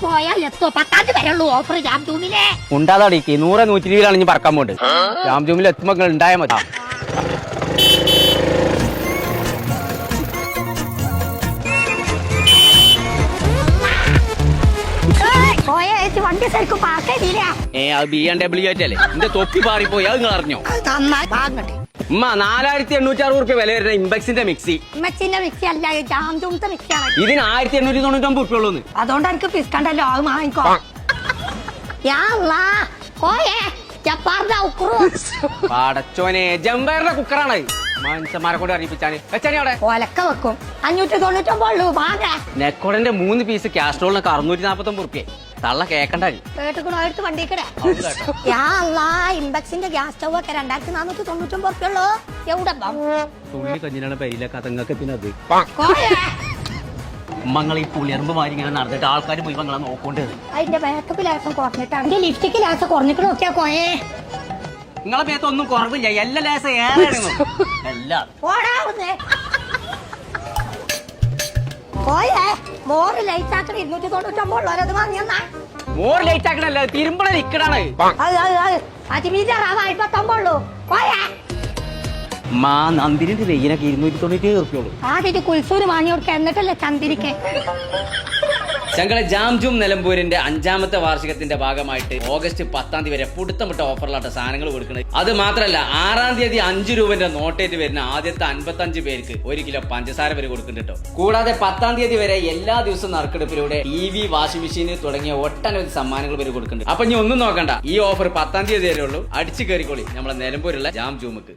പോയാൽ എത്തോ 10 വരെയുള്ളൂ offer jam ജൂമിലെ ഉണ്ടാതാടിക്ക് 100 120 ഇനി പറക്കാൻ പോണ്ട് ജാം ജൂമിൽ എത്തുമ്പോ ഉണ്ടായാ മതി. വണ്ടി ശരിക്കും പാസ് ചെയ്തില്ല. അത് BMW അല്ലേ എന്റെ തൊപ്പി പാറിപ്പോയി അത് നിങ്ങൾ അറിഞ്ഞോ? ഉമ്മ 4860 വില വരുന്ന ഇമ്പെക്സിന്റെ മിക്സി. മിക്സി അല്ല ജാം ജൂമത്തെ മിക്സിയാണ്. ഇതിന് 1899 ഉള്ളൂന്ന്. അതുകൊണ്ട് എനിക്ക് പിസ്കണ്ടല്ലോ അത് വാങ്ങിക്കോ. പടച്ചോനെ ജമ്പേറിന്റെ കുക്കറാണ് മനുഷ്യന്മാരെ കൊണ്ട് അറിയിപ്പിച്ചാണ് വെച്ചാണി അവിടെ ഒലക്ക വെക്കും 599 ഉള്ളൂ. നെക്കോടന്റെ 3 പീസ് കാസ്ട്രോളിനൊക്കെ 649 റുപ്യ. തള്ള കേക്കണ്ടായി കേട്ടിട്ട് വണ്ടിക്കട ഇമ്പക്സിന്റെ ഗ്യാസ് സ്റ്റവ് ഒക്കെ 2499 റുപ്യ ഉള്ളൂ. എവിടെ തുള്ളി കഞ്ഞിനാണ് പരിയിലൊക്കെ നിങ്ങൾക്ക് പിന്നത് മങ്ങൾ ഈ പുളിയറുമ്പ് മാറി ഇങ്ങനെ നടന്നിട്ട് ആൾക്കാർ പോയി മങ്ങളെ നോക്കോണ്ടത്. അതിന്റെ മേക്കപ്പ് ലേസം കുറഞ്ഞിട്ടാണ് ലിപ്സ്റ്റിക്ക് ലേസം കുറഞ്ഞിട്ട് നോക്കിയാ കോയേ നിങ്ങളെ മേത്ത് ഒന്നും കുറവില്ല. എല്ലാ ലേസം ഏറെ എല്ലാം മോറ് ലൈറ്റ് ആക്കണ 299 ഉള്ളവരത് വാങ്ങിയെന്നാ. മോർ ലൈറ്റ് ആക്കണല്ല തിരുമ്പള നിക്കടാണ്. അജ്മീന്റെ റവ 59 ഉള്ളൂ. നന്ദിനിന്റെ നെയ്യിനൊക്കെ 297 റുപ്യുള്ളൂ. ആദ്യം കുൽസൂര് വാങ്ങി കൊടുക്കുക എന്നിട്ടല്ലേ ചന്ദിരിക്ക്. ഞങ്ങളെ ജാം ജൂം നിലമ്പൂരിന്റെ 5ാമത്തെ വാർഷികത്തിന്റെ ഭാഗമായിട്ട് ഓഗസ്റ്റ് 10 വരെ പുടുത്തമിട്ട ഓഫറിലാട്ട സാധനങ്ങൾ കൊടുക്കുന്നത്. അത് മാത്രമല്ല 6 തീയതി 5 രൂപന്റെ നോട്ടേറ്റ് വരുന്ന ആദ്യത്തെ 55 പേർക്ക് 1 കിലോ പഞ്ചസാര വരെ കൊടുക്കുന്നുണ്ട് കേട്ടോ. കൂടാതെ 10 തീയതി വരെ എല്ലാ ദിവസവും നറുക്കെടുപ്പിലൂടെ TV, വാഷിംഗ് മെഷീൻ തുടങ്ങിയ ഒട്ടനവധി സമ്മാനങ്ങൾ വരെ കൊടുക്കുന്നുണ്ട്. അപ്പൊ ഇനി ഒന്നും നോക്കണ്ട, ഈ ഓഫർ 10 തീയതി വരെ ഉള്ളൂ. അടിച്ചു കയറിക്കോളി നമ്മളെ നിലമ്പൂരുള്ള ജാം ജൂമുക്ക്.